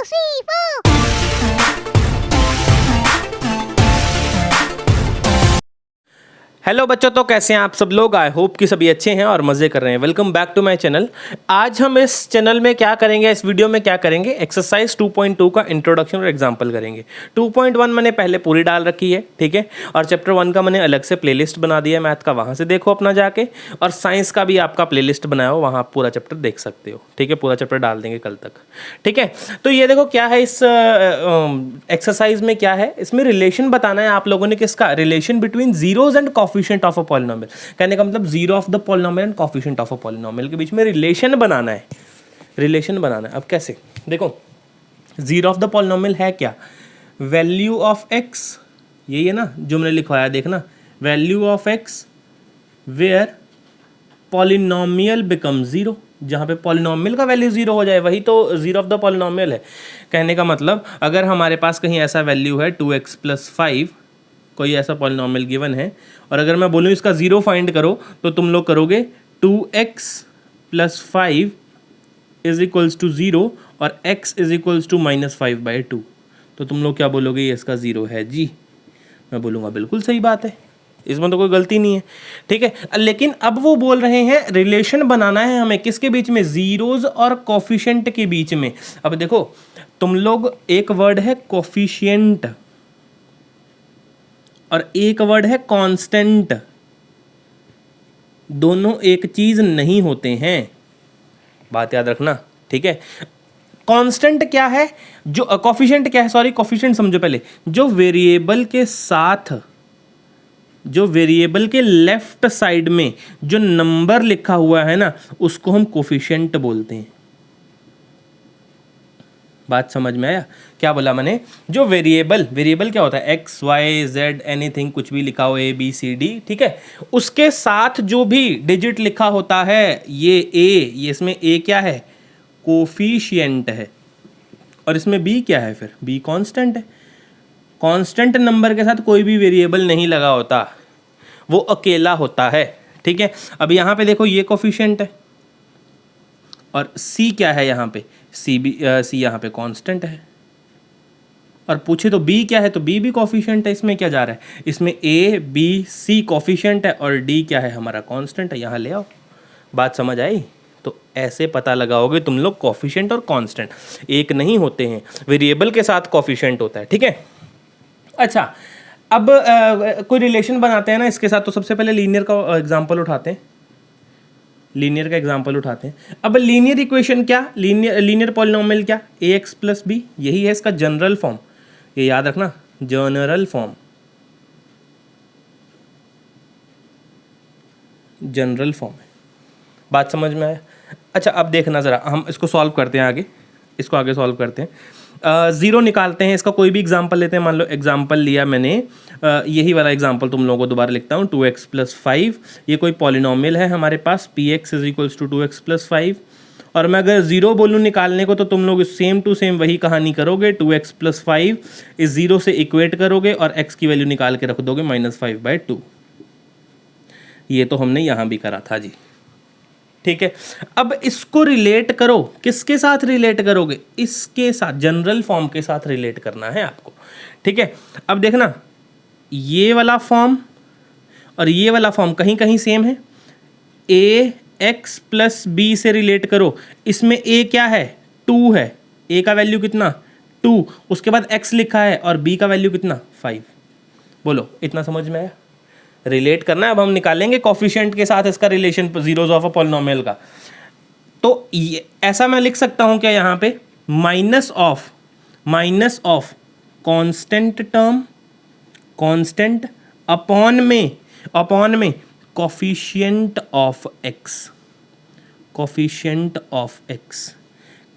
three, four. Hello बच्चों, तो कैसे हैं आप सब लोग। आई होप कि सभी अच्छे हैं और मज़े कर रहे हैं। Welcome back to my channel. आज हम इस चैनल में क्या करेंगे, इस वीडियो में क्या करेंगे, एक्सरसाइज 2.2 का इंट्रोडक्शन और एग्जाम्पल करेंगे। 2.1 मैंने पहले पूरी डाल रखी है, ठीक है, और चैप्टर 1 का मैंने अलग से प्लेलिस्ट बना दिया है मैथ का, वहाँ से देखो अपना जाके, और साइंस का भी आपका प्लेलिस्ट बनाया हो, वहाँ आप पूरा चैप्टर देख सकते हो, ठीक है। पूरा चैप्टर डाल देंगे कल तक, ठीक है। तो ये देखो क्या है इस एक्सरसाइज में, क्या है इसमें रिलेशन बताना है आप लोगों ने। किसका relation? Between zeros and coefficient of a polynomial. कहने का मतलब zero of the polynomial and coefficient of a polynomial के बीच में रिलेशन बनाना है। रिलेशन बनाना है। अब कैसे? देखो, जीरो ऑफ द पॉलिनोमियल है क्या? वैल्यू ऑफ एक्स, यही है ना जो मैंने लिखवाया, देखना, value of x where polynomial become zero. जहाँ पे पॉलिनोमियल का वैल्यू जीरो हो जाए वही तो जीरो ऑफ द पॉलिनोमियल है। कहने का मतलब अगर हमारे पास कहीं ऐसा वैल्यू है 2x + 5, कोई ऐसा पॉलिनोमियल गिवन है, और अगर मैं बोलूँ इसका ज़ीरो फाइंड करो, तो तुम लोग करोगे 2x + 5 = 0 और x = -5/2। तो तुम लोग क्या बोलोगे? ये इसका ज़ीरो है जी। मैं बोलूँगा बिल्कुल सही बात है, इसमें तो कोई गलती नहीं है, ठीक है। लेकिन अब वो बोल रहे हैं रिलेशन बनाना है हमें, किसके बीच में? जीरोज और कोफिशिएंट के बीच में। अब देखो तुम लोग, एक वर्ड है कोफिशिएंट और एक वर्ड है कांस्टेंट। दोनों एक चीज नहीं होते हैं, बात याद रखना, ठीक है। कांस्टेंट क्या है? जो कोफिशिएंट क्या है, सॉरी कोफिशिएंट समझो पहले। जो वेरिएबल के साथ, जो वेरिएबल के लेफ्ट साइड में जो नंबर लिखा हुआ है ना, उसको हम कोफिशिएंट बोलते हैं। बात समझ में आया? क्या बोला मैंने? जो वेरिएबल, वेरिएबल क्या होता है? एक्स वाई जेड एनीथिंग, कुछ भी लिखा हो, ए बी सी डी, ठीक है, उसके साथ जो भी डिजिट लिखा होता है, ये ए, ये इसमें ए क्या है? कोफिशिएंट है। और इसमें बी क्या है? फिर बी कांस्टेंट है। कांस्टेंट नंबर के साथ कोई भी वेरिएबल नहीं लगा होता, वो अकेला होता है, ठीक है। अब यहाँ पे देखो, ये कोफिशिएंट है और सी क्या है यहाँ पे? सी यहाँ पे कांस्टेंट है। और पूछे तो बी क्या है, तो बी भी कोफिशिएंट है। इसमें क्या जा रहा है? इसमें ए बी सी कोफिशिएंट है और डी क्या है? हमारा कांस्टेंट है। यहाँ ले आओ, बात समझ आई? तो ऐसे पता लगाओगे तुम लोग, कोफिशिएंट और कांस्टेंट एक नहीं होते हैं, वेरिएबल के साथ कोफिशिएंट होता है, ठीक है। अच्छा, अब कोई रिलेशन बनाते हैं ना इसके साथ, तो सबसे पहले लीनियर का एग्जांपल उठाते हैं। लीनियर का एग्जांपल उठाते हैं। अब लीनियर इक्वेशन क्या? लीनियर पॉलिनोमियल क्या? ax + b, यही है इसका जनरल फॉर्म। ये याद रखना, जनरल फॉर्म, जनरल फॉर्म है। बात समझ में आया? अच्छा, अब देखना ज़रा, हम इसको सॉल्व करते हैं आगे, इसको आगे सॉल्व करते हैं। ज़ीरो निकालते हैं, इसका कोई भी एग्जांपल लेते हैं। मान लो एग्जांपल लिया मैंने, यही वाला एग्जांपल तुम लोगों को दोबारा लिखता हूँ। 2x + 5, ये कोई पॉलिनोमियल है हमारे पास, px = 2x + 5। और मैं अगर ज़ीरो बोलूँ निकालने को, तो तुम लोग सेम टू सेम वही कहानी करोगे। 2x + 5 इस ज़ीरो से इक्वेट करोगे और x की वैल्यू निकाल के रख दोगे -5/2। ये तो हमने यहाँ भी करा था जी, ठीक है। अब इसको रिलेट करो, किसके साथ रिलेट करोगे? इसके साथ, जनरल फॉर्म के साथ रिलेट करना है आपको, ठीक है। अब देखना, ये वाला फॉर्म और ये वाला फॉर्म कहीं कहीं सेम है। ax + b से रिलेट करो। इसमें a क्या है? 2 है। a का वैल्यू कितना? 2। उसके बाद x लिखा है और b का वैल्यू कितना? 5। बोलो, इतना समझ में आया? रिलेट करना है। अब हम निकालेंगे कोफिशिएंट के साथ इसका relation, zeros of a polynomial का। तो ये ऐसा मैं लिख सकता हूं क्या यहाँ पे? Minus of constant term, constant upon में coefficient of x, coefficient of x।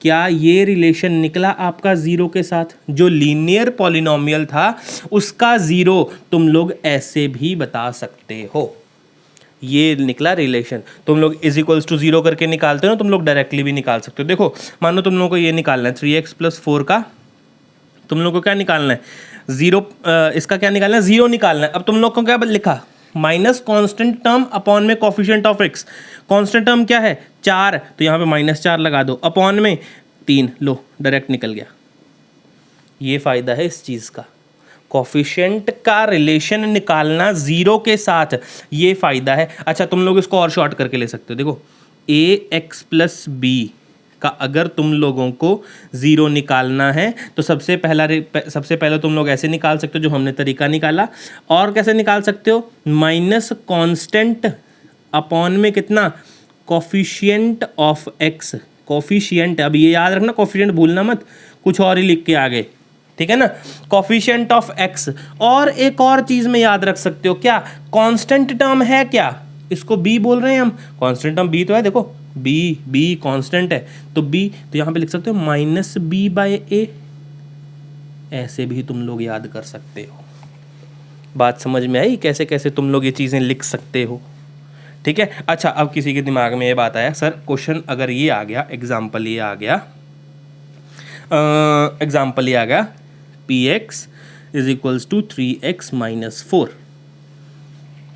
क्या ये रिलेशन निकला आपका ज़ीरो के साथ? जो लीनियर पॉलिनोमियल था उसका ज़ीरो तुम लोग ऐसे भी बता सकते हो, ये निकला रिलेशन। तुम लोग = 0 करके निकालते हो ना, तुम लोग डायरेक्टली भी निकाल सकते हो। देखो, मान लो तुम लोगों को ये निकालना है 3x + 4 का, तुम लोग को क्या निकालना है? ज़ीरो, इसका क्या निकालना है? ज़ीरो निकालना है। अब तुम लोग को क्या लिखा? माइनस कांस्टेंट टर्म अपॉन में coefficient of x। Constant term क्या है? 4, तो यहाँ पे -4 लगा दो, अपॉन में 3, लो डायरेक्ट निकल गया। ये फ़ायदा है इस चीज़ का, कोफिशिएंट का रिलेशन निकालना ज़ीरो के साथ, ये फ़ायदा है। अच्छा तुम लोग इसको और शॉर्ट करके ले सकते हो, देखो ax प्लस बी का अगर तुम लोगों को ज़ीरो निकालना है तो सबसे पहले तुम लोग ऐसे निकाल सकते हो जो हमने तरीका निकाला। और कैसे निकाल सकते हो, माइनस कांस्टेंट अपॉन में कितना, कोफिशिएंट ऑफ x, कोफिशिएंट, अब ये याद रखना कोफिशिएंट भूलना मत, कुछ और ही लिख के आगे, ठीक है ना, कोफिशिएंट ऑफ x। और एक और चीज़ में याद रख सकते हो, क्या कांस्टेंट टर्म है, क्या इसको b बोल रहे हैं हम, कांस्टेंट टर्म b तो है, देखो b कांस्टेंट है तो b, तो यहाँ पे लिख सकते हो माइनस बी बाय ए, ऐसे भी तुम लोग याद कर सकते हो। बात समझ में आई कैसे कैसे तुम लोग ये चीज़ें लिख सकते हो, ठीक है। अच्छा अब किसी के दिमाग में ये बात आया, सर क्वेश्चन अगर ये आ गया, एग्जाम्पल ये आ गया, P x is equals to 3x minus 4,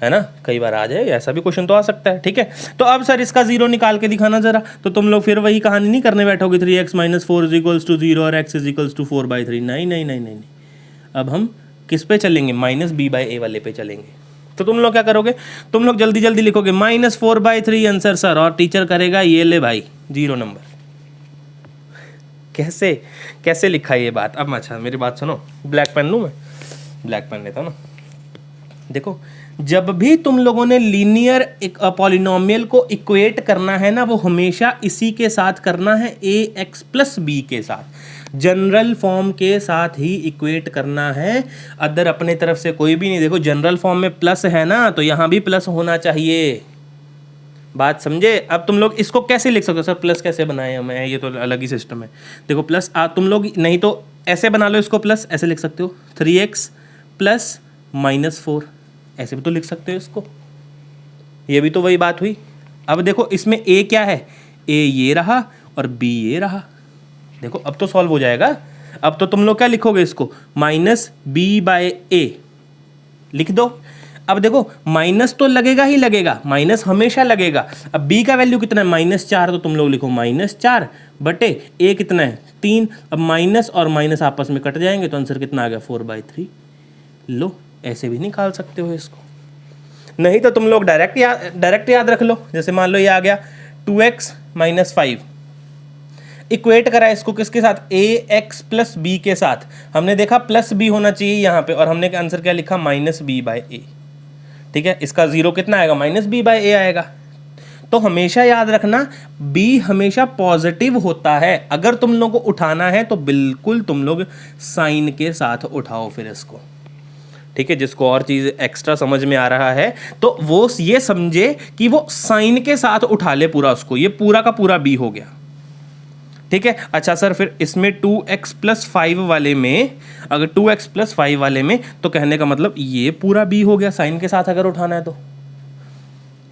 है ना, कई बार आ जाए, ऐसा भी क्वेश्चन तो आ सकता है, ठीक है। तो अब सर इसका जीरो निकाल के दिखाना जरा, तो तुम लोग फिर वही कहानी नहीं करने बैठोगे 3x minus 4 is equals to 0 और x इज इक्वल्स टू 4/3, नहीं, अब हम किस पे चलेंगे, माइनस बी बाई ए वाले पे चलेंगे। तो तुम लोग क्या करोगे, तुम लोग जल्दी जल्दी लिखोगे -4/3 आंसर सर, और टीचर करेगा ये ले भाई 0 नंबर। कैसे लिखा ये बात। अब अच्छा मेरी बात सुनो, ब्लैक पेन लूँ मैं, ब्लैक पेन लेता हूँ ना। देखो जब भी तुम लोगों ने लीनियर एक पॉलिनोमियल को इक्वेट करना है ना, वो हमेशा इसी के साथ करना है, ax प्लस बी के साथ, जनरल फॉर्म के साथ ही इक्वेट करना है, अदर अपने तरफ से कोई भी नहीं। देखो जनरल फॉर्म में प्लस है ना, तो यहाँ भी प्लस होना चाहिए, बात समझे। अब तुम लोग इसको कैसे लिख सकते हो, सर प्लस कैसे बनाए हम, ये तो अलग ही सिस्टम है। देखो प्लस तुम लोग नहीं तो ऐसे बना लो इसको, प्लस ऐसे लिख सकते हो 3x प्लस -4, ऐसे भी तो लिख सकते हो इसको, ये भी तो वही बात हुई। अब देखो इसमें a क्या है, a ये रहा और b ये रहा, देखो अब तो सॉल्व हो जाएगा। अब तो तुम लोग क्या लिखोगे इसको, माइनस बी बाय ए लिख दो। अब देखो माइनस तो लगेगा ही लगेगा, माइनस हमेशा लगेगा। अब b का वैल्यू कितना है, -4, तो तुम लोग लिखो -4 बटे a कितना है 3। अब माइनस और माइनस आपस में कट जाएंगे, तो आंसर कितना आ गया 4/3। लो ऐसे भी निकाल सकते हो इसको, नहीं तो तुम लोग डायरेक्ट याद रख लो। जैसे मान लो ये आ गया 2x माइनस 5, इक्वेट करा इसको किसके साथ, ax प्लस बी के साथ। हमने देखा प्लस बी होना चाहिए यहाँ पे, और हमने आंसर क्या लिखा, -b/a, ठीक है। इसका जीरो कितना आएगा, -b/a आएगा। तो हमेशा याद रखना b हमेशा पॉजिटिव होता है। अगर तुम लोग को उठाना है तो बिल्कुल तुम लोग साइन के साथ उठाओ फिर इसको, ठीक है। जिसको और चीज़ एक्स्ट्रा समझ में आ रहा है तो वो ये समझे कि वो साइन के साथ उठा ले पूरा उसको, ये पूरा का पूरा b हो गया, ठीक है। अच्छा सर फिर इसमें 2x प्लस 5 वाले में, अगर 2x प्लस 5 वाले में, तो कहने का मतलब ये पूरा b हो गया, साइन के साथ अगर उठाना है तो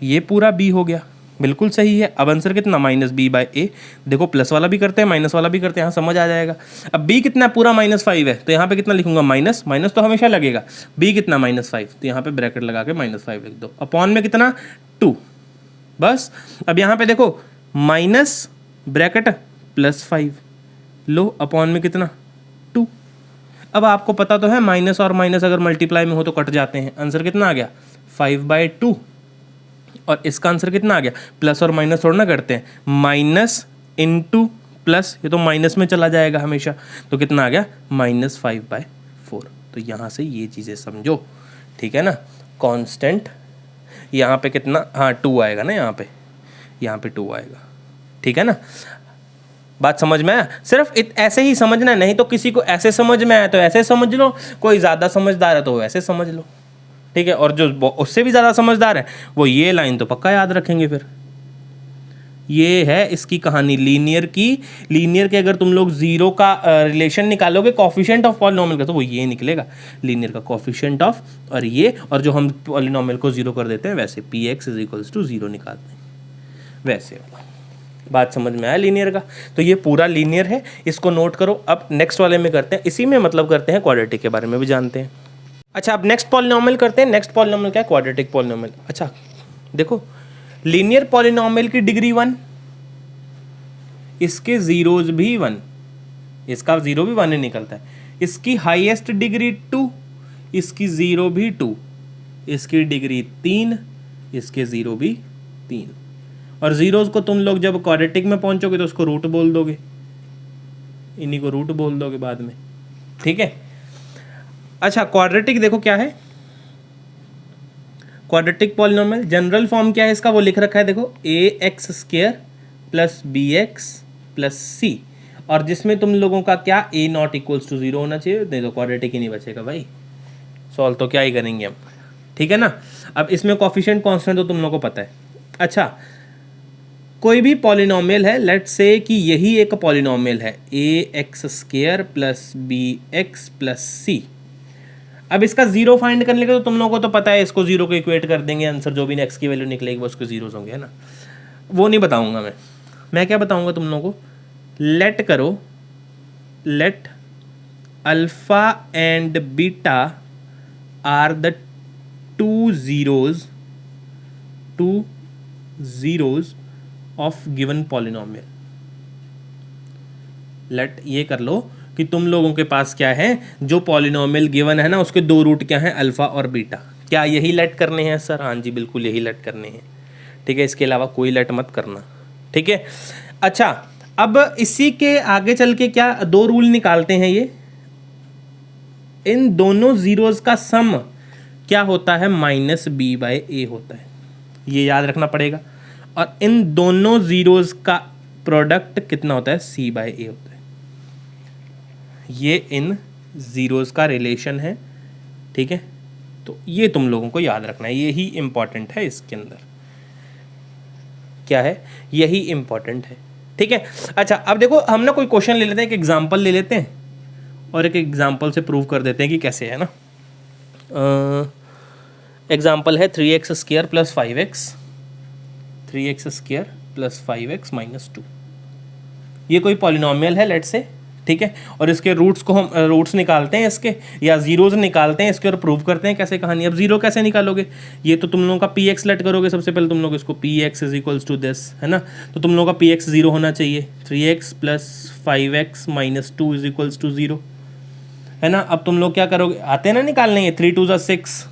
ये पूरा b हो गया, बिल्कुल सही है। अब आंसर कितना, -b/a। देखो प्लस वाला भी करते हैं माइनस वाला भी करते हैं, यहाँ समझ आ जाएगा। अब b कितना पूरा -5 है, तो यहाँ पे कितना लिखूंगा, माइनस तो हमेशा लगेगा, b कितना -5, तो यहाँ पे ब्रैकेट लगा के -5 लिख दो, अपॉन में कितना 2, बस। अब यहाँ पे देखो माइनस ब्रैकेट +5, लो अपॉन में कितना 2। अब आपको पता तो है माइनस और माइनस अगर मल्टीप्लाई में हो तो कट जाते हैं, आंसर कितना आ गया 5/2। और इसका आंसर कितना आ गया, प्लस और माइनस थोड़ा ना करते हैं, माइनस इंटू प्लस, ये तो माइनस में चला जाएगा हमेशा, तो कितना आ गया -5/4। तो यहाँ से ये चीज़ें समझो, ठीक है ना। कांस्टेंट यहाँ पे कितना, हाँ 2 आएगा ना, यहाँ पे 2 आएगा, ठीक है ना। बात समझ में आया, सिर्फ ऐसे ही समझना है, नहीं तो किसी को ऐसे समझ में आया तो ऐसे समझ लो, कोई ज़्यादा समझदार है तो वैसे समझ लो, ठीक है। और जो उससे भी ज़्यादा समझदार है वो ये लाइन तो पक्का याद रखेंगे। फिर ये है इसकी कहानी लीनियर की। लीनियर के अगर तुम लोग जीरो का रिलेशन निकालोगे कोफिशिएंट ऑफ पॉलिनोमियल का, तो वो ये निकलेगा, लीनियर का कोफिशिएंट ऑफ, और ये, और जो हम पॉलिनोमियल को जीरो कर देते हैं वैसे px = 0 निकालते हैं, वैसे वाला। बात समझ में आया लीनियर का। तो ये पूरा लीनियर है, इसको नोट करो। अब नेक्स्ट वाले में करते हैं, इसी में मतलब करते हैं क्वाड्रेटिक के बारे में भी जानते हैं। अच्छा अब नेक्स्ट पॉलिनोमियल करते हैं। नेक्स्ट पॉलिनोमियल क्या है, क्वाड्रेटिक पॉलिनोमियल। अच्छा देखो लीनियर पॉलिनोमियल की डिग्री 1, इसके जीरोज भी 1, इसका जीरो भी 1 ही निकलता है। इसकी हाईएस्ट डिग्री 2, इसकी 0 भी 2, इसकी डिग्री 3, इसके 0 भी 3। और जीरोस को तुम लोग जब क्वाड्रेटिक में पहुंचोगे तो उसको रूट बोल दोगे, इन्हीं को रूट बोल दोगे बाद में, ठीक है। अच्छा क्वाड्रेटिक देखो क्या है, क्वाड्रेटिक पॉलिनोमियल जनरल फॉर्म क्या है इसका, वो लिख रखा है देखो, a x square plus b x plus c, और जिसमें तुम लोगों का क्या ए नॉट इक्वल्स टू 0 होना चाहिए, नहीं तो क्वाड्रेटिक ही नहीं बचेगा भाई, सॉल्व तो क्या ही करेंगे हम, ठीक है ना। अब इसमें कोफिशिएंट कांस्टेंट तो तुम लोगों को पता है। अच्छा कोई भी पॉलिनोमियल है, लेट्स से कि यही एक पॉलिनोमियल है, a x square plus b x plus c. अब इसका जीरो फाइंड करने का तो तुम लोगों को तो पता है, इसको जीरो को इक्वेट कर देंगे, आंसर जो भी एक्स की वैल्यू निकलेगी वो उसके जीरोस होंगे, है ना। वो नहीं बताऊंगा मैं क्या बताऊंगा तुम लोगों को, लेट करो, let alpha and beta are the two zeros of given polynomial. Let ये कर लो कि तुम लोगों के पास क्या है, जो पॉलिनोमियल गिवन है ना उसके दो रूट क्या हैं, अल्फा और बीटा। क्या यही लेट करने हैं सर? हाँ जी बिल्कुल यही लेट करने हैं, ठीक है, इसके अलावा कोई लेट मत करना, ठीक है। अच्छा अब इसी के आगे चल के क्या दो रूल निकालते हैं, ये इन दोनों जीरोज का सम क्या होता है, माइनस बी बाय ए होता है, ये याद रखना पड़ेगा। और इन दोनों जीरोज का प्रोडक्ट कितना होता है, सी बाय ए होता है। ये इन जीरोज का रिलेशन है, ठीक है। तो ये तुम लोगों को याद रखना है, यही इंपॉर्टेंट है इसके अंदर, क्या है, यही इंपॉर्टेंट है, ठीक है। अच्छा अब देखो हम ना कोई क्वेश्चन ले लेते हैं, एक एग्जांपल ले लेते हैं और एक एग्जांपल से प्रूव कर देते हैं कि कैसे है ना। एग्जांपल है 3x square plus 5x, 3x square plus 5x minus 2। ये कोई पॉलिनोमियल है लेट से, ठीक है, और इसके रूट्स को हम रूट्स निकालते हैं इसके, या जीरोज निकालते हैं इसके और प्रूव करते हैं कैसे कहानी। अब जीरो कैसे निकालोगे, ये तो तुम लोगों का पी एक्स लेट करोगे, सबसे पहले तुम लोग इसको P x is equals to this, है ना, तो तुम लोगों का पी एक्स 0 होना चाहिए, 3x plus 5x minus 2 is equals to 0, है ना। अब तुम लोग क्या करोगे, आते हैं ना निकालने, 3 2 6,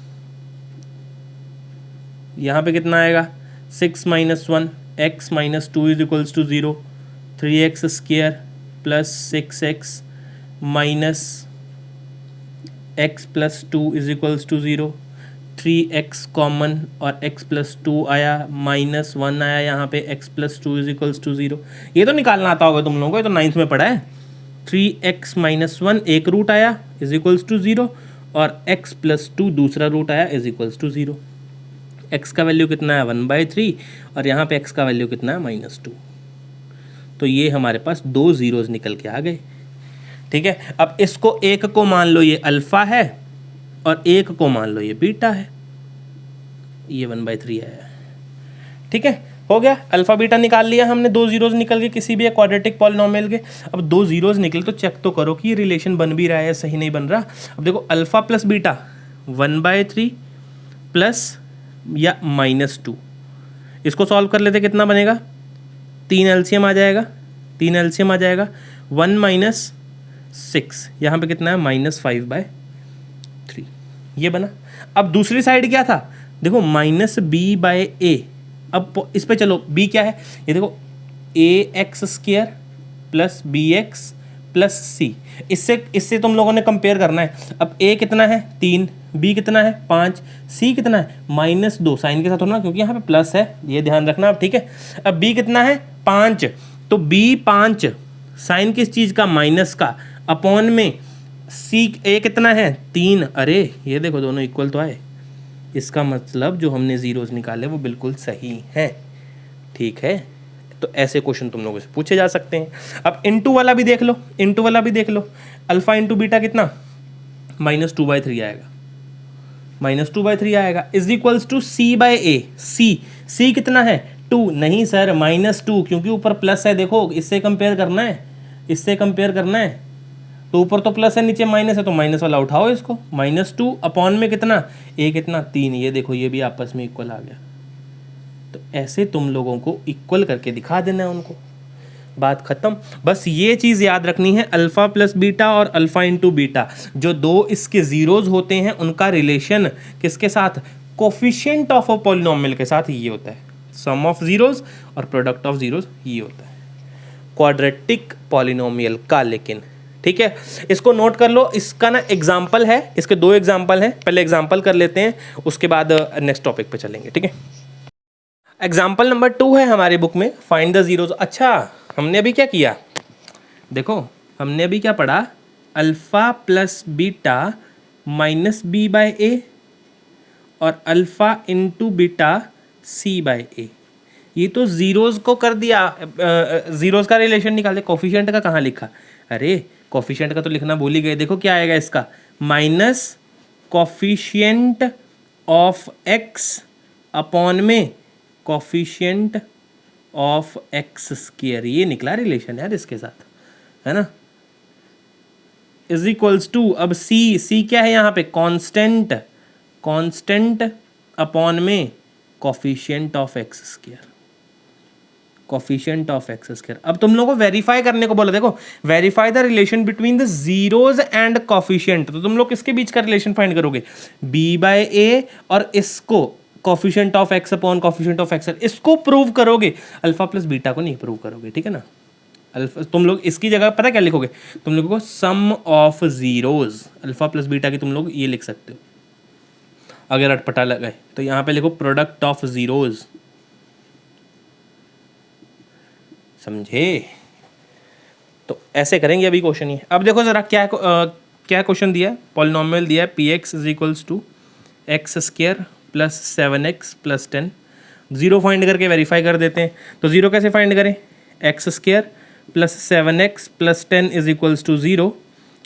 यहाँ पे कितना आएगा 6 minus 1, x minus 2 is equals to 0, 3x square plus 6x minus x plus 2 is equals to 0, 3x common और x प्लस 2 आया, माइनस 1 आया यहाँ पे, x plus 2 is equals to 0। ये तो निकालना आता होगा तुम लोगों को, ये तो 9th में पढ़ा है। 3x माइनस 1 एक रूट आया इज इक्वल्स टू 0, और x प्लस 2 दूसरा रूट आया इज इक्वल्स टू 0। x का वैल्यू कितना है 1/3, और यहाँ पे x का वैल्यू कितना है -2। तो ये हमारे पास दो जीरोज निकल के आ गए, ठीक है। अब इसको एक को मान लो ये अल्फा है और एक को मान लो ये बीटा है, ये 1/3 आया, ठीक है, हो गया। अल्फा बीटा निकाल लिया हमने, दो जीरोज निकल गए किसी भी क्वाड्रेटिक पॉलिनोमियल के। अब दो जीरोज निकले तो चेक तो करो कि ये रिलेशन बन भी रहा है, सही नहीं बन रहा। अब देखो अल्फा प्लस बीटा 1/3 प्लस या -2, इसको सॉल्व कर लेते कितना बनेगा, 3 एलसीएम आ जाएगा, 3 एलसीएम आ जाएगा, 1 माइनस 6, यहाँ पे कितना है -5/3, ये बना। अब दूसरी साइड क्या था, देखो माइनस बी बाय ए। अब इस पे चलो, बी क्या है, ये देखो a x square plus b x plus c, इससे तुम लोगों ने कंपेयर करना है। अब ए कितना है 3, बी कितना है 5, सी कितना है -2, साइन के साथ होना क्योंकि यहाँ पे प्लस है, ये ध्यान रखना अब, ठीक है। अब बी कितना है 5, तो बी 5 साइन किस चीज़ का, माइनस का, अपॉन में सी ए कितना है 3, अरे ये देखो दोनों इक्वल तो आए, इसका मतलब जो हमने जीरोज निकाले वो बिल्कुल सही है, ठीक है। तो ऐसे क्वेश्चन तुम लोगों से पूछे जा सकते हैं। अब इंटू वाला भी देख लो, इंटू वाला भी देख लो, अल्फा इंटू बीटा कितना -2/3 आएगा, -2/3 आएगा, is equals to c by a. C कितना है 2, नहीं सर -2, क्योंकि ऊपर प्लस है, देखो इससे कंपेयर करना है, इससे कंपेयर करना है, तो ऊपर तो प्लस है नीचे माइनस है, तो माइनस वाला उठाओ इसको, -2 अपॉन में कितना, ए कितना 3, ये देखो ये भी आपस में इक्वल आ गया। तो ऐसे तुम लोगों को इक्वल करके दिखा देना है उनको। बात खत्म। बस ये चीज़ याद रखनी है, अल्फ़ा प्लस बीटा और अल्फ़ा इंटू बीटा जो दो इसके ज़ीरोज़ होते हैं उनका रिलेशन किसके साथ, कोफिशिएंट ऑफ अ पॉलिनोमियल के साथ ये होता है, सम ऑफ ज़ीरोज़ और प्रोडक्ट ऑफ ज़ीरोज़ ये होता है क्वाड्रेटिक पॉलिनोमियल का। लेकिन ठीक है, इसको नोट कर लो, इसका ना एग्जाम्पल है, इसके दो एग्जाम्पल हैं, पहले एग्जाम्पल कर लेते हैं उसके बाद नेक्स्ट टॉपिक पे चलेंगे। ठीक है, एग्जाम्पल नंबर 2 है हमारी बुक में, फाइंड द जीरोज। अच्छा, हमने अभी क्या किया, देखो हमने अभी क्या पढ़ा, alpha plus beta minus b by a और alpha into beta c by a. ये तो जीरोज को कर दिया, जीरोज का रिलेशन निकाले, कोफिशिएंट का कहाँ लिखा, अरे कोफिशिएंट का तो लिखना भूल ही गए। देखो क्या आएगा इसका, minus coefficient of x upon में कोफिशिएंट ऑफ एक्स स्क्वायर, ये निकला रिलेशन यार इसके साथ, है ना, इज इक्वल्स टू, अब सी क्या है यहाँ पे, कांस्टेंट, कांस्टेंट अपॉन में coefficient of x square, coefficient of x square. अब तुम लोगों को वेरीफाई करने को बोला, देखो verify the relation between the zeros and coefficient, तो तुम लोग किसके बीच का रिलेशन फाइंड करोगे, बी बाय ए और इसको coefficient of x upon coefficient of x, इसको प्रूव करोगे, अल्फा प्लस बीटा को नहीं प्रूव करोगे। ठीक है ना, अल्फा तुम लोग इसकी जगह पता क्या लिखोगे, तुम लोगों को sum of zeros, alpha plus beta की तुम लोग ये लिख सकते हो अगर अटपटा लगाए तो, यहाँ पे लिखो प्रोडक्ट ऑफ जीरोज, समझे। तो ऐसे करेंगे अभी क्वेश्चन ये। अब देखो जरा क्या क्या क्वेश्चन दिया है, पॉलिनोमियल दिया है p x is equals to x square plus 7x plus 10, zero find करके वेरीफाई कर देते हैं। तो जीरो कैसे फाइंड करें, x square plus 7x plus 10 is equals to zero,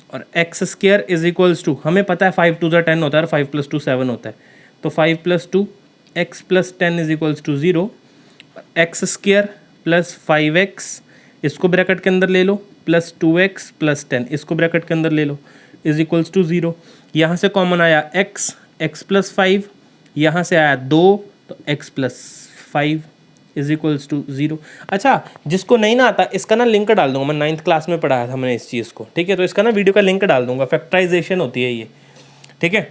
और x square is equals to, हमें पता है 5 2 10 होता है और 5 + 2 7 होता है, तो 5 + 2 x plus 10 is equals to zero, x square plus 5x इसको ब्रैकेट के अंदर ले लो, प्लस 2x प्लस 10 इसको ब्रैकेट के अंदर ले लो, इज इक्वल्स टू जीरो। यहाँ से कॉमन आया x प्लस 5, यहाँ से आया 2 तो x plus 5 is equals to zero. अच्छा, जिसको नहीं ना आता इसका ना लिंक डाल दूंगा, मैं 9th क्लास में पढ़ाया था हमने इस चीज़ को, ठीक है, तो इसका ना वीडियो का लिंक डाल दूंगा, फैक्टराइजेशन होती है ये, ठीक है,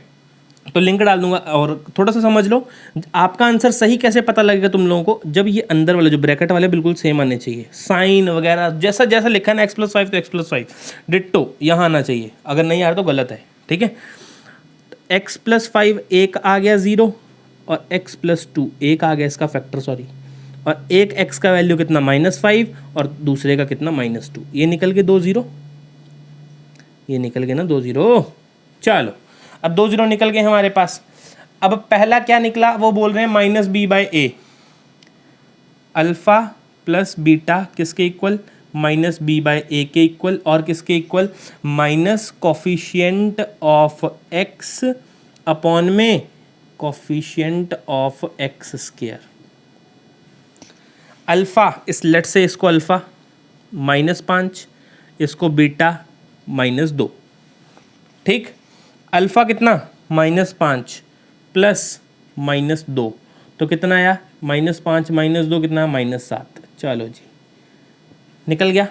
तो लिंक डाल दूंगा और थोड़ा सा समझ लो। आपका आंसर सही कैसे पता लगेगा तुम लोगों को, जब ये अंदर वाले जो ब्रैकेट वाले बिल्कुल सेम आने चाहिए, साइन वगैरह जैसा जैसा लिखा है ना x + 5 तो x + 5 डिट्टो यहाँ आना चाहिए, अगर नहीं आ रहा तो गलत है। ठीक है, x + 5 एक आ गया 0 और x + 2 एक आ गया इसका फैक्टर, सॉरी, और एक x का वैल्यू कितना -5 और दूसरे का कितना -2, ये निकल के 2 0, ये निकल गए ना 2 0। चलो अब 2 0 निकल गए हमारे पास। अब पहला क्या निकला, वो बोल रहे हैं -b/a, अल्फा प्लस बीटा किसके इक्वल, -b/a के इक्वल, और किसके equal, minus coefficient of x upon में coefficient of x square. Alpha इस लेट से इसको अल्फा -5, इसको बीटा -2, ठीक, अल्फा कितना -5 प्लस -2 तो कितना आया, -5 -2 कितना, -7। चलो जी निकल गया।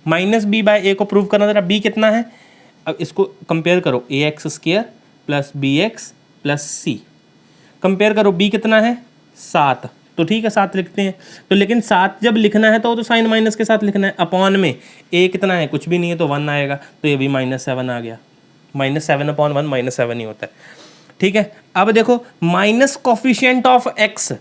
-b/a को प्रूव करना जरा, b कितना है, अब इसको कंपेयर करो, ax² plus bx plus c, compare करो, b कितना है 7, तो ठीक है 7 लिखते हैं, तो लेकिन 7 जब लिखना है तो साइन माइनस के साथ लिखना है, अपॉन में a कितना है, कुछ भी नहीं है तो 1 आएगा, तो ये भी -7 आ गया, -7/1 -7 ही होता है। ठीक है, अब देखो minus coefficient of x,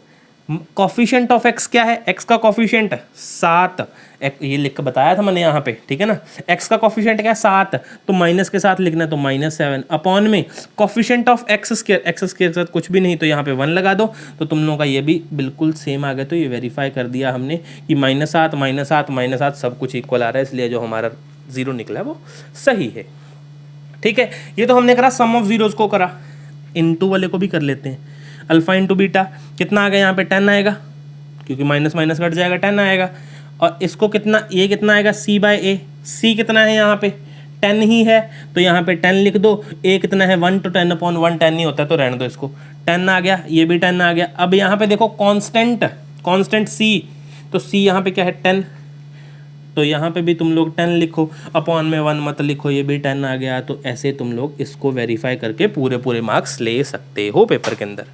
coefficient of x क्या है, x का कोफिशिएंट 7, ये लिख के बताया था मैंने यहाँ पे, ठीक है ना, x का कोफिशिएंट क्या है 7, तो माइनस के साथ लिखना है तो -7 अपॉन में कोफिशिएंट ऑफ x स्क्वायर के साथ कुछ भी नहीं तो यहाँ पे 1 लगा दो, तो तुम लोगों का ये भी बिल्कुल सेम आ गया। तो ये वेरीफाई कर दिया हमने कि -7 -7 -7 सब कुछ इक्वल आ रहा है, इसलिए जो हमारा 0 निकला है वो सही है। ठीक है, ये तो हमने करा सम ऑफ जीरोज को करा, इनटू वाले को भी कर लेते हैं, अल्फा इंटू बीटा कितना आ गया, यहाँ पे 10 आएगा, क्योंकि माइनस माइनस कट जाएगा 10 आएगा, और इसको कितना, ये कितना आएगा c/a, c कितना है यहाँ पे 10 ही है, तो यहाँ पे 10 लिख दो, a कितना है 1 तो 10/1 10 ही होता है, तो रहने दो इसको, 10 आ गया, ये भी 10 आ गया। अब यहाँ पे देखो कांस्टेंट कांस्टेंट c, तो c यहाँ पे क्या है 10, तो यहाँ पे भी तुम लोग 10 लिखो, अपॉन में 1 मत लिखो, ये भी 10 आ गया। तो ऐसे तुम लोग इसको वेरीफाई करके पूरे मार्क्स ले सकते हो पेपर के अंदर।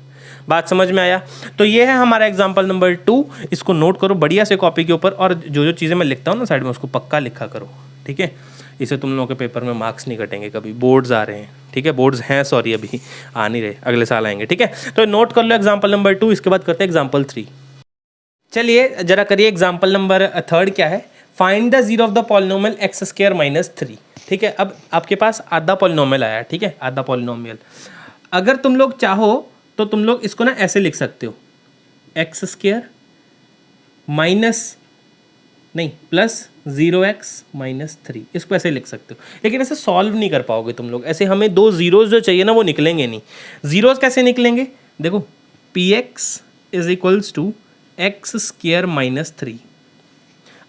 बात समझ में आया? तो ये है हमारा एग्जाम्पल नंबर 2, इसको नोट करो बढ़िया से कॉपी के ऊपर, और जो चीज़ें मैं लिखता हूँ ना साइड में उसको पक्का लिखा करो, ठीक है? इससे तुम लोगों के पेपर में मार्क्स नहीं कटेंगे कभी, बोर्ड्स आ रहे हैं, ठीक है? बोर्ड्स हैं, सॉरी अभी आ नहीं रहे, अगले साल आएंगे, ठीक है? तो नोट कर लो एग्जाम्पल नंबर 2, इसके बाद करते हैं एग्जाम्पल 3। चलिए जरा करिए एग्जाम्पल नंबर 3 क्या है, find the zero of the polynomial x square minus 3, ठीक है? अब आपके पास आधा पॉलिनोमियल आया, ठीक है? आधा पॉलिनोमियल, अगर तुम लोग चाहो तो तुम लोग इसको ना ऐसे लिख सकते हो, एक्स स्क्वायर माइनस नहीं प्लस 0x माइनस 3, इसको ऐसे लिख सकते हो। लेकिन ऐसे सॉल्व नहीं कर पाओगे तुम लोग, ऐसे हमें 2 जीरोज जो चाहिए ना वो निकलेंगे नहीं। जीरोज कैसे निकलेंगे, देखो px is equals to x square minus 3।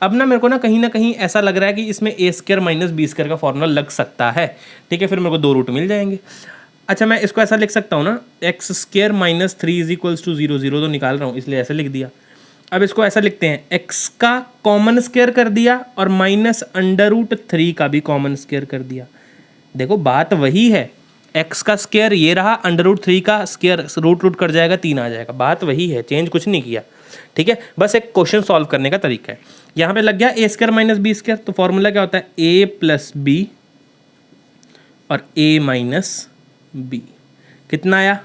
अब ना मेरे को ना कहीं ऐसा लग रहा है कि इसमें a square minus B square का फॉर्मूला लग सकता है, ठीक है? फिर मेरे को 2 रूट मिल जाएंगे। अच्छा मैं इसको ऐसा लिख सकता हूँ ना, x square minus 3 is equals to 0, 0 तो निकाल रहा हूँ इसलिए ऐसे लिख दिया। अब इसको ऐसा लिखते हैं, एक्स का कॉमन स्क्वायर कर दिया और माइनस अंडर रूट 3 का भी कॉमन स्क्वायर कर दिया। देखो बात वही है, एक्स का स्क्वायर ये रहा, अंडर रूट 3 का स्क्वायर रूट रूट कट जाएगा, 3 आ जाएगा, बात वही है, चेंज कुछ नहीं किया, ठीक है? बस एक क्वेश्चन सॉल्व करने का तरीका है। यहाँ पे लग गया ए स्क्वायर माइनस बी स्क्वायर, तो फॉर्मूला क्या होता है, ए प्लस बी और ए माइनस बी, कितना आया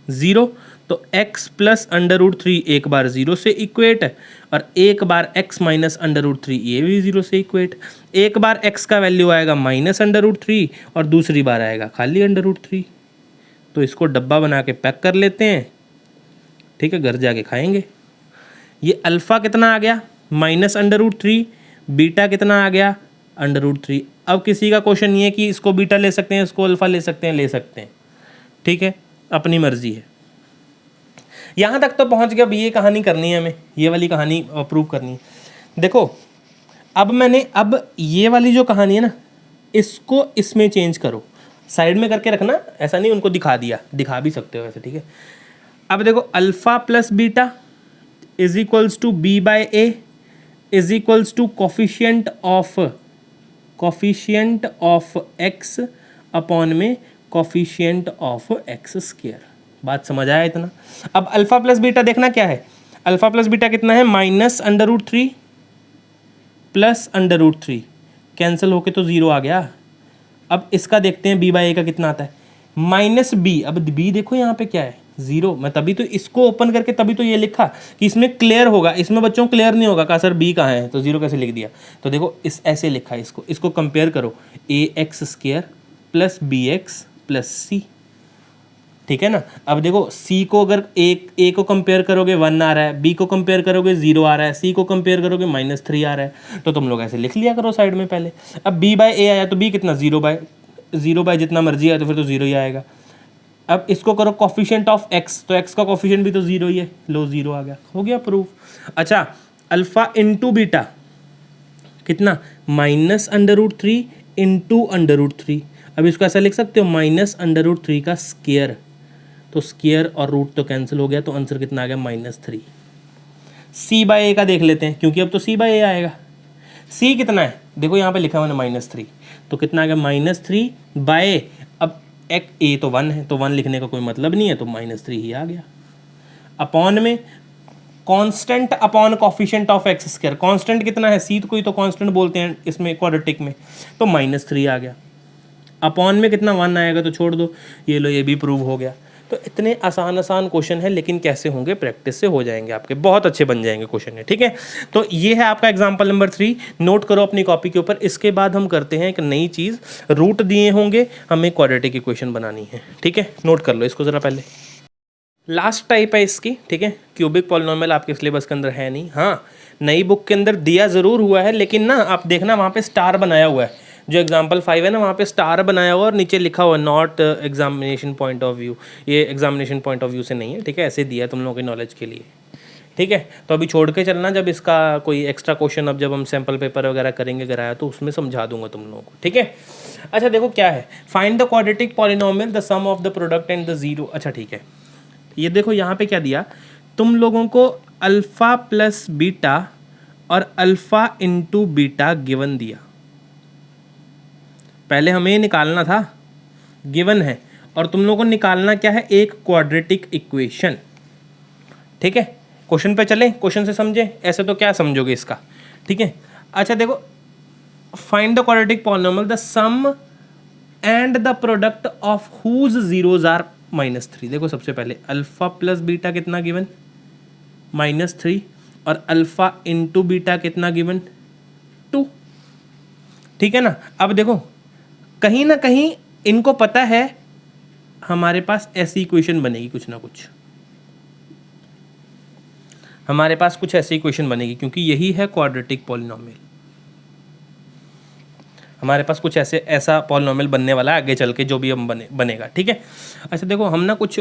0। तो x प्लस अंडर रूट 3 एक बार 0 से इक्वेट है, और एक बार x माइनस अंडर रूट 3 ये भी 0 से इक्वेट। एक बार x का वैल्यू आएगा माइनस अंडर रूट 3 और दूसरी बार आएगा खाली अंडर रूट 3। तो इसको डब्बा बना के पैक कर लेते हैं, ठीक है? घर जाके खाएंगे। ये अल्फ़ा कितना आ गया, माइनस अंडर रूट 3, बीटा कितना आ गया, अंडर रूट 3। अब किसी का क्वेश्चन ये है कि इसको बीटा ले सकते हैं, इसको अल्फ़ा ले सकते हैं, ले सकते हैं, ठीक है? अपनी मर्जी है। यहाँ तक तो पहुँच गया, अब ये कहानी करनी है हमें, ये वाली कहानी प्रूव करनी है। देखो अब ये वाली जो कहानी है ना, इसको इसमें चेंज करो, साइड में करके रखना, ऐसा नहीं उनको दिखा दिया, दिखा भी सकते हो वैसे, ठीक है? अब देखो alpha plus beta is equals to B by A is equals to coefficient of x upon में कोफिशिएंट ऑफ एक्स स्क्वायर। बात समझ आया इतना? अब अल्फ़ा प्लस बीटा देखना क्या है, अल्फ़ा प्लस बीटा कितना है, minus under root 3 plus under root 3, cancel होके तो 0 आ गया। अब इसका देखते हैं बी बाई ए का कितना आता है, माइनस बी। अब बी देखो यहाँ पे क्या है, 0। मैं तभी तो इसको ओपन करके तभी तो ये लिखा कि इसमें क्लियर होगा, इसमें बच्चों क्लियर नहीं होगा, कहा सर बी कहाँ है, तो 0 कैसे लिख दिया? तो देखो इस ऐसे लिखा है, इसको कंपेयर करो, a x square plus b x plus c, ठीक है ना? अब देखो c को अगर a को कंपेयर करोगे 1 आ रहा है, b को कंपेयर करोगे 0 आ रहा है, c को कंपेयर करोगे -3 आ रहा है, तो तुम लोग ऐसे लिख लिया करो साइड में पहले। अब b बाय a आया तो b कितना 0 बाय जितना मर्जी आया तो फिर तो 0 ही आएगा। अब इसको करो कोफिशिएंट ऑफ x, तो x का कोफिशिएंट भी तो 0 ही है, लो 0 आ गया, हो गया प्रूफ। अच्छा अल्फ़ा इंटू बीटा कितना, minus under root 3 into under root 3। अब इसको ऐसा लिख सकते हो, माइनस अंडर रूट 3 का स्क्वायर, तो स्क्वायर और रूट तो कैंसिल हो गया, तो आंसर कितना आ गया -3। c बाय ए का देख लेते हैं, क्योंकि अब तो c बाय ए आएगा। c कितना है, देखो यहाँ पे लिखा हुआ है -3, तो कितना आ गया -3 बाय, अब एक a तो 1 है, तो 1 लिखने का कोई मतलब नहीं है, तो -3 ही आ गया। अपॉन में constant upon coefficient of x square, constant कितना है, c तो कोई तो कांस्टेंट बोलते हैं इसमें क्वाड्रेटिक में, तो -3 आ गया। अपॉन में कितना 1 आएगा, तो छोड़ दो, ये लो ये भी प्रूव हो गया। तो इतने आसान क्वेश्चन है, लेकिन कैसे होंगे, प्रैक्टिस से हो जाएंगे आपके, बहुत अच्छे बन जाएंगे क्वेश्चन है, ठीक है? तो ये है आपका एग्जांपल नंबर 3, नोट करो अपनी कॉपी के ऊपर। इसके बाद हम करते हैं एक नई चीज़, रूट दिए होंगे, हमें क्वाड्रेटिक इक्वेशन बनानी है, ठीक है? नोट कर लो इसको ज़रा पहले। लास्ट टाइप है इसकी, ठीक है? क्यूबिक पॉलिनोमियल आपके सिलेबस के अंदर है नहीं, हाँ नई बुक के अंदर दिया ज़रूर हुआ है, लेकिन ना आप देखना वहाँ पर स्टार बनाया हुआ है, जो एग्जाम्पल 5 है ना, वहाँ पे स्टार बनाया हुआ और नीचे लिखा हुआ not examination point of view. ये एग्जामिनेशन पॉइंट ऑफ व्यू से नहीं है, ठीक है? ऐसे दिया है तुम लोगों की नॉलेज के लिए, ठीक है? तो अभी छोड़ के चलना, जब इसका कोई एक्स्ट्रा क्वेश्चन, अब जब हम सैम्पल पेपर वगैरह करेंगे कराया, तो उसमें समझा दूंगा तुम लोगों को, ठीक है? अच्छा देखो क्या है, find the quadratic polynomial the sum of the product and the zero. अच्छा ठीक है, ये देखो यहाँ पे क्या दिया तुम लोगों को, अल्फ़ा प्लस बीटा और अल्फ़ा इंटू बीटा गिवन दिया। पहले हमें ये निकालना था, गिवन है, और तुम लोगों को निकालना क्या है, एक क्वाड्रेटिक इक्वेशन। ठीक है, क्वेश्चन पे चले, क्वेश्चन से समझे, ऐसे तो क्या समझोगे इसका। ठीक है, अच्छा देखो, find the quadratic polynomial the sum and the product of whose zeros are -3। देखो सबसे पहले अल्फा प्लस बीटा कितना गिवन, -3, और अल्फा इंटू बीटा कितना गिवन, 2। ठीक है ना। अब देखो कहीं ना कहीं इनको पता है हमारे पास ऐसी इक्वेशन बनेगी, कुछ ना कुछ हमारे पास कुछ ऐसी इक्वेशन बनेगी, क्योंकि यही है क्वाड्रेटिक पॉलिनोमियल। हमारे पास कुछ ऐसा पॉलिनोमियल बनने वाला है आगे चल के, जो भी हम बनेगा। ठीक है, अच्छा देखो हम ना कुछ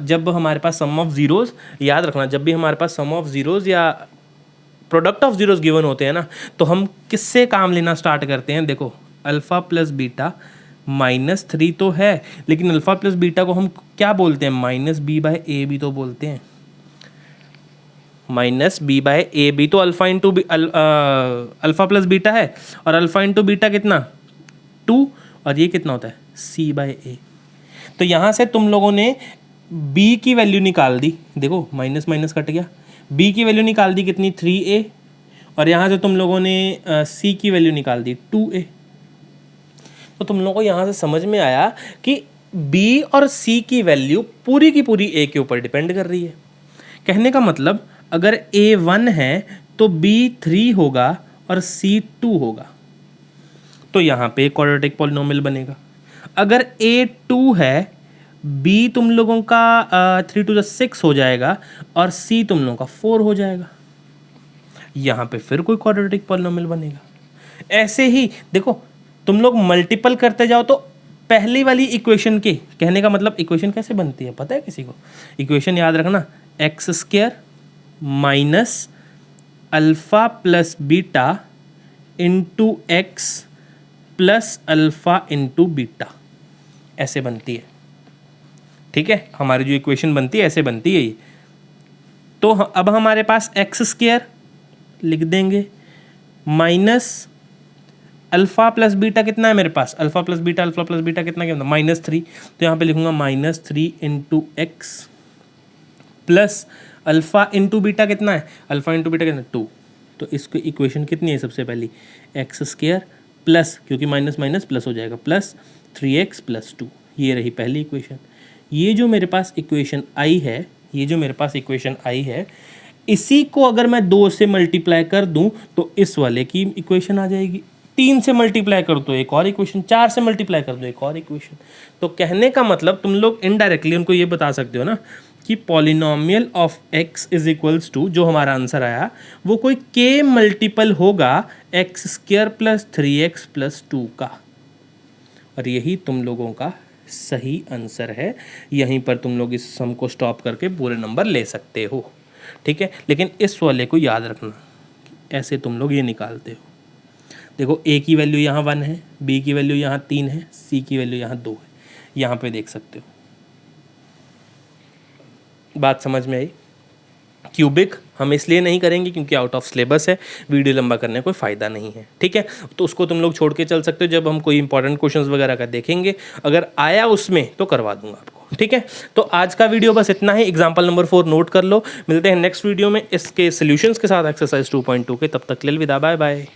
जब हमारे पास सम ऑफ ज़ीरोज़, याद रखना जब भी हमारे पास सम ऑफ ज़ीरोज़ या प्रोडक्ट ऑफ ज़ीरोज़ गिवन होते हैं ना, तो हम किससे काम लेना स्टार्ट करते हैं। देखो अल्फ़ा प्लस बीटा -3 तो है, लेकिन अल्फ़ा प्लस बीटा को हम क्या बोलते हैं, -b/a भी तो बोलते हैं। -b/a भी तो alpha into alpha plus beta है, और अल्फ़ा इंटू बीटा कितना, 2, और ये कितना होता है, c/a। तो यहाँ से तुम लोगों ने b की वैल्यू निकाल दी, देखो माइनस माइनस कट गया, b की वैल्यू निकाल दी कितनी, 3a, और यहाँ से तुम लोगों ने c की वैल्यू निकाल दी 2a। तो तुम लोगों को यहाँ से समझ में आया कि b और c की वैल्यू पूरी की पूरी a के ऊपर डिपेंड कर रही है। कहने का मतलब अगर a 1 है तो b 3 होगा और c 2 होगा, तो यहाँ पे क्वाड्रेटिक पॉलिनोमियल बनेगा। अगर a 2 है, b तुम लोगों का 3 to the 6 हो जाएगा, और c तुम लोगों का 4 हो जाएगा, यहाँ पे फिर कोई क्वाड्रेटिक पॉलिनोमियल बनेगा। ऐसे ही देखो तुम लोग मल्टीपल करते जाओ तो पहली वाली इक्वेशन के, कहने का मतलब इक्वेशन कैसे बनती है पता है किसी को, इक्वेशन याद रखना, x² minus alpha plus beta into x plus alpha into beta, ऐसे बनती है। ठीक है, हमारी जो इक्वेशन बनती है ऐसे बनती है ये। तो अब हमारे पास x² लिख देंगे, माइनस अल्फ़ा प्लस बीटा कितना है मेरे पास, अल्फ़ा प्लस बीटा कितना क्या होता है, -3, तो यहाँ पे लिखूंगा -3 into x plus alpha into beta कितना है, अल्फ़ा इंटू बीटा कितना है, 2। तो इसकी इक्वेशन कितनी है, सबसे पहली x² प्लस, क्योंकि माइनस माइनस प्लस हो जाएगा, प्लस 3x प्लस 2, ये रही पहली इक्वेशन। ये जो मेरे पास इक्वेशन आई है, ये जो मेरे पास इक्वेशन आई है, इसी को अगर मैं 2 से मल्टीप्लाई कर दूं तो इस वाले की इक्वेशन आ जाएगी, 3 से मल्टीप्लाई कर दो एक और इक्वेशन, 4 से मल्टीप्लाई कर दो एक और इक्वेशन। तो कहने का मतलब तुम लोग इनडायरेक्टली उनको ये बता सकते हो ना कि polynomial of x is equals to, जो हमारा आंसर आया वो कोई k मल्टीपल होगा x² प्लस 3x प्लस 2 का, और यही तुम लोगों का सही आंसर है। यहीं पर तुम लोग इस सम को स्टॉप करके पूरे नंबर ले सकते हो। ठीक है, लेकिन इस वाले को याद रखना, ऐसे तुम लोग ये निकालते हो। देखो a की वैल्यू यहाँ 1 है, b की वैल्यू यहाँ 3 है, c की वैल्यू यहाँ 2 है, यहाँ पे देख सकते हो। बात समझ में आई। क्यूबिक हम इसलिए नहीं करेंगे क्योंकि आउट ऑफ सिलेबस है, वीडियो लंबा करने का कोई फ़ायदा नहीं है। ठीक है, तो उसको तुम लोग छोड़ के चल सकते हो, जब हम कोई इंपॉर्टेंट क्वेश्चंस वगैरह का देखेंगे, अगर आया उसमें तो करवा दूंगा आपको। ठीक है, तो आज का वीडियो बस इतना ही। एग्जाम्पल नंबर 4 नोट कर लो। मिलते हैं नेक्स्ट वीडियो में इसके सोल्यूशंस के साथ, एक्सरसाइज 2.2 के। तब तक के लिए विदा, बाय बाय।